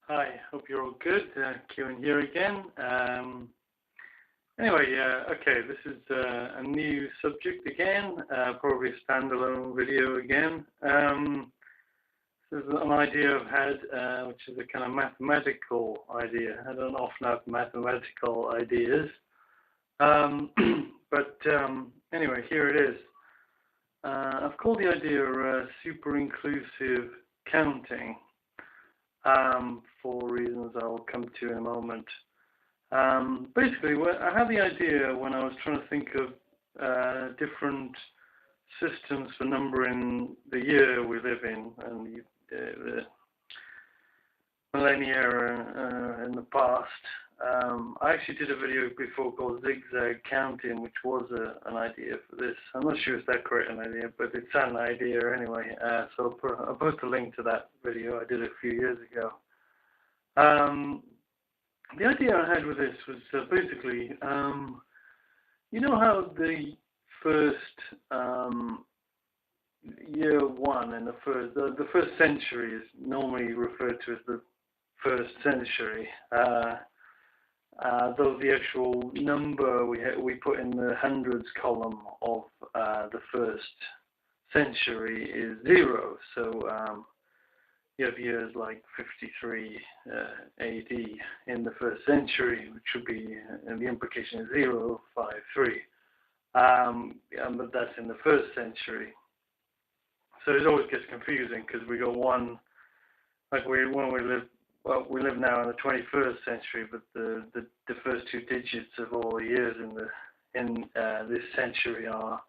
Hi, hope you're all good. Kieran here again. Okay, this is a new subject again, probably a standalone video again. This is an idea I've had, which is a kind of mathematical idea. I don't often have mathematical ideas. Anyway, here it is. I've called the idea superinclusive counting. For reasons I'll come to in a moment. Basically, I had the idea when I was trying to think of different systems for numbering the year we live in and the millennia in the past. I actually did a video before called zigzag counting, which was an idea for this. I'm not sure if that's correct an idea, but it's an idea anyway. So I'll post a link to that video I did a few years ago. The idea I had with this was basically, you know how the first year one and the first century is normally referred to as the first century. Though the actual number we put in the hundreds column of the first century is 0. So you have years like 53 AD in the first century, which would be, and the implication is 0, 5, 3. But that's in the first century. So it always gets confusing because we go one, like we live now in the 21st century, but the first two digits of all the years in this century are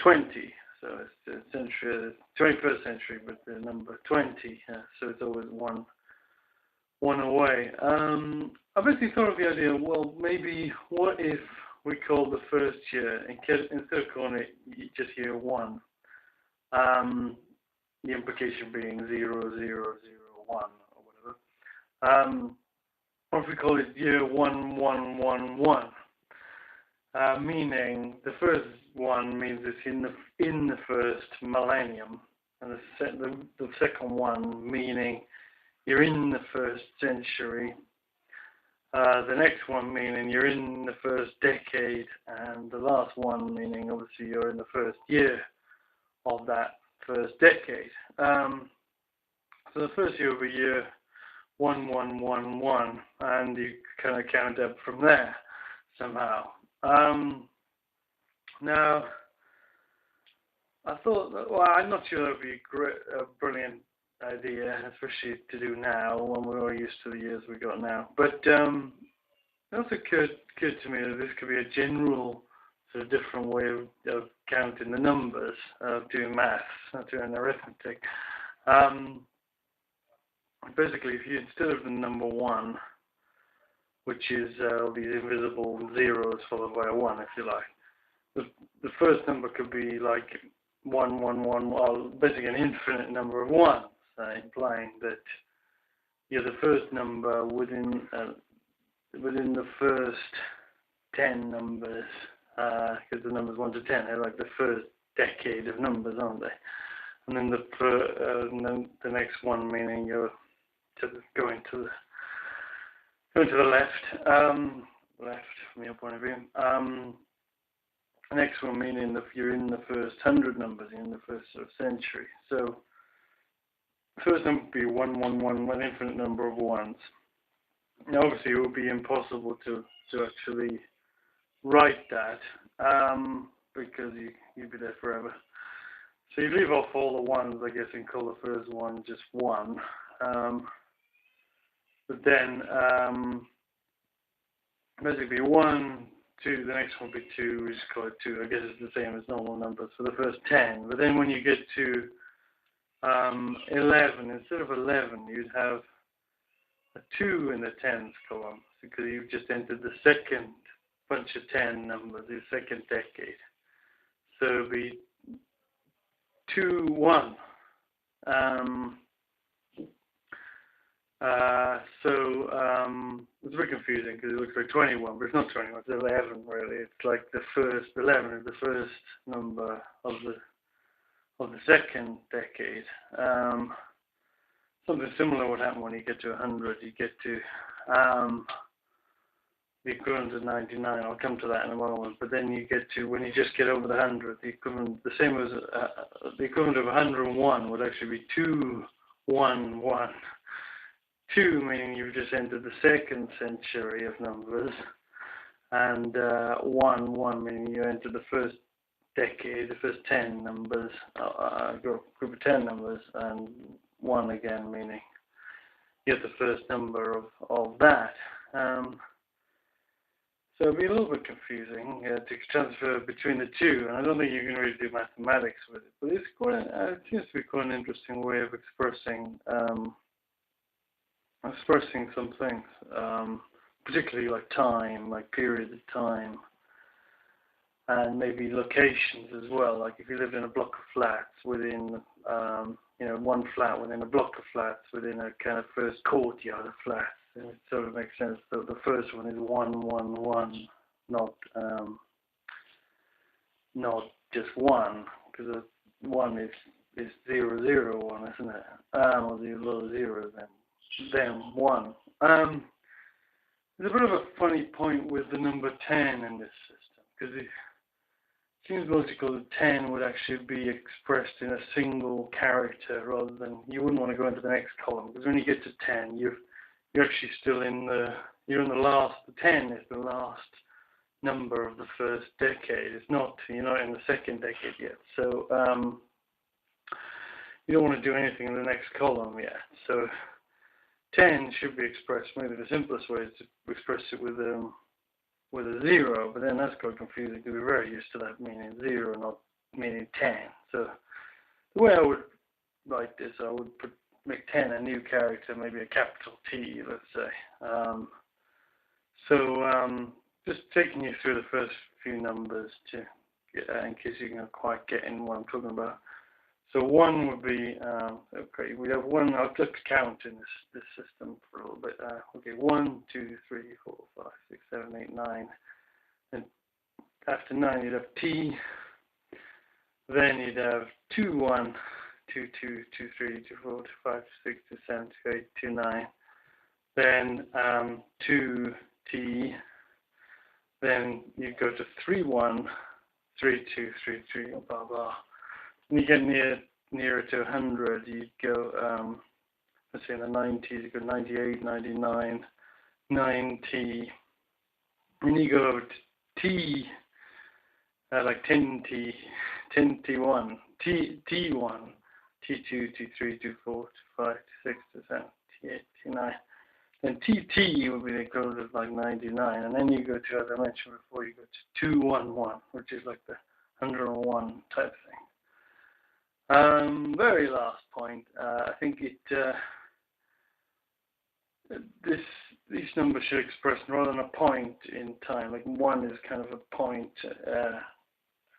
20. So it's the 21st century, but the number 20. So it's always one away. I basically thought of the idea. Well, maybe what if we call the first year instead of calling it just year one? The implication being 0, 0, 0, 1 or whatever. Or if we call it year 1, 1, 1, 1. Meaning the first one means it's in the first millennium, and the second one meaning you're in the first century. The next one meaning you're in the first decade, and the last one meaning obviously you're in the first year of that first decade. So the first year will be year 1, 1, 1, 1, and you kind of count up from there somehow. Now, I thought, well, I'm not sure that would be a brilliant idea, especially to do now when we're all used to the years we got now. But it also occurred to me that this could be a general sort of different way of counting the numbers, of doing maths, doing arithmetic. Basically, if you, instead of the number 1, which is all these invisible zeros followed by a 1, if you like, the first number could be like 1, 1, 1, well, basically an infinite number of 1s, implying that you're the first number within the first 10 numbers, because the numbers 1 to 10 are like the first decade of numbers, aren't they? And then the next one meaning you're going to the left from your point of view. The next one meaning that you're in the first 100 numbers, in the first sort of century. So the first number would be 1, 1, 1, an infinite number of 1s. Now obviously it would be impossible to actually write that, because you'd be there forever. So you leave off all the 1s, I guess, and call the first one just 1. But then basically 1, 2, the next one would be 2, we just call it 2. I guess it's the same as normal numbers for the first 10. But then when you get to 11, instead of 11, you'd have a 2 in the tens column, because you've just entered the second bunch of 10 numbers, the second decade. So it would be 2, 1. It's a bit confusing because it looks like 21, but it's not 21, it's 11 really. It's like the first 11 is the first number of the second decade. something similar would happen when you get to 100. You get to the equivalent of 99. I'll come to that in a moment. But then you get to, when you just get over the 100, the equivalent, the same as the equivalent of 101 would actually be 211. 2 meaning you've just entered the second century of numbers, and 1 meaning you entered the first decade, the first 10 numbers, group of 10 numbers, and 1 again meaning you get the first number of that. So it'll be a little bit confusing to transfer between the two, and I don't think you can really do mathematics with it. But it's quite, it seems to be quite an interesting way of expressing some things, particularly like time, like periods of time, and maybe locations as well. Like if you lived in a block of flats within, one flat within a block of flats within a kind of first courtyard of flats. It sort of makes sense that the first one is 111, not just 1, because 1 is 001, isn't it? Or the little 0 then 1. There's a bit of a funny point with the number 10 in this system, because it seems logical that 10 would actually be expressed in a single character rather than, you wouldn't want to go into the next column, because when you get to 10, you're actually still you're in the last, the 10 is the last number of the first decade. You're not in the second decade yet. So you don't want to do anything in the next column yet. So 10 should be expressed, maybe the simplest way is to express it with a 0, but then that's quite confusing because we're very used to that meaning 0, not meaning 10. So the way I would write this, I would make 10 a new character, maybe a capital T, let's say. Just taking you through the first few numbers to get, in case you can quite get in what I'm talking about. So 1 would be, okay, we have 1, I'll just count in this system for a little bit. Okay, 1, 2, 3, 4, 5, 6, 7, 8, 9. And after 9, you'd have T. Then you'd have 2, 1, 2, 2, 2, 3, 2, 4, 2, 5, 6, 2, 7, 2, 8, 2, 9. Then 2, T. Then you go to 3, 1, 3, 2, 3, 3, blah, blah. When you get nearer to 100, you go, let's say in the 90s, you go 98, 99, 9T. When you go over to T, like 10T, 10T1, T1, T2, T3, T4, T5, T6, T7, T8, T9. Then TT would be the equivalent of like 99. And then you go to, as I mentioned before, you go to 211, which is like the 101 type thing. Very last point. I think these numbers should express rather than a point in time. Like 1 is kind of a point,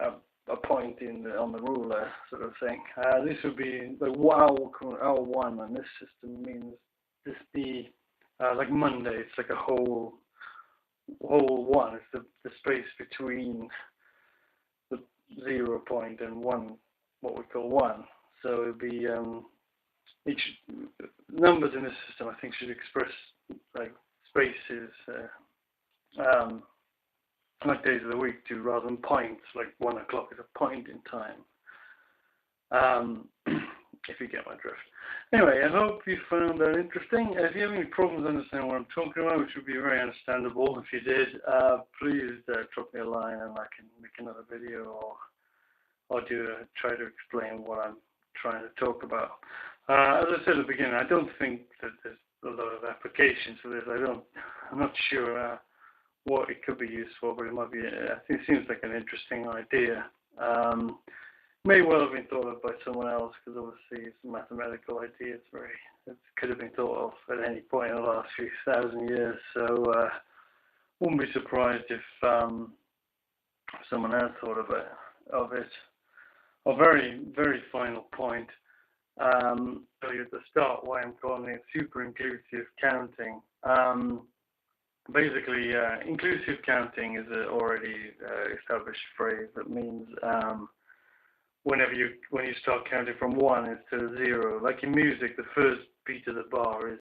a point on the ruler sort of thing. This would be like L1, and this system means this like Monday. It's like a whole 1. It's the space between the 0 point and 1. What we call 1. So it'd be each numbers in this system I think should express like spaces like days of the week too, rather than points. Like 1 o'clock is a point in time. If you get my drift. Anyway, I hope you found that interesting. If you have any problems understanding what I'm talking about, which would be very understandable if you did, please drop me a line and I can make another video or try to explain what I'm trying to talk about. As I said at the beginning, I don't think that there's a lot of applications for this. I'm not sure what it could be used for, but it might be. I think it seems like an interesting idea. May well have been thought of by someone else, because obviously it's a mathematical idea. It could have been thought of at any point in the last few thousand years. So wouldn't be surprised if someone else thought of it. A very, very final point. So at the start, why I'm calling it superinclusive counting. Basically, inclusive counting is an already established phrase that means when you start counting from 1 instead of 0. Like in music, the first b to the bar is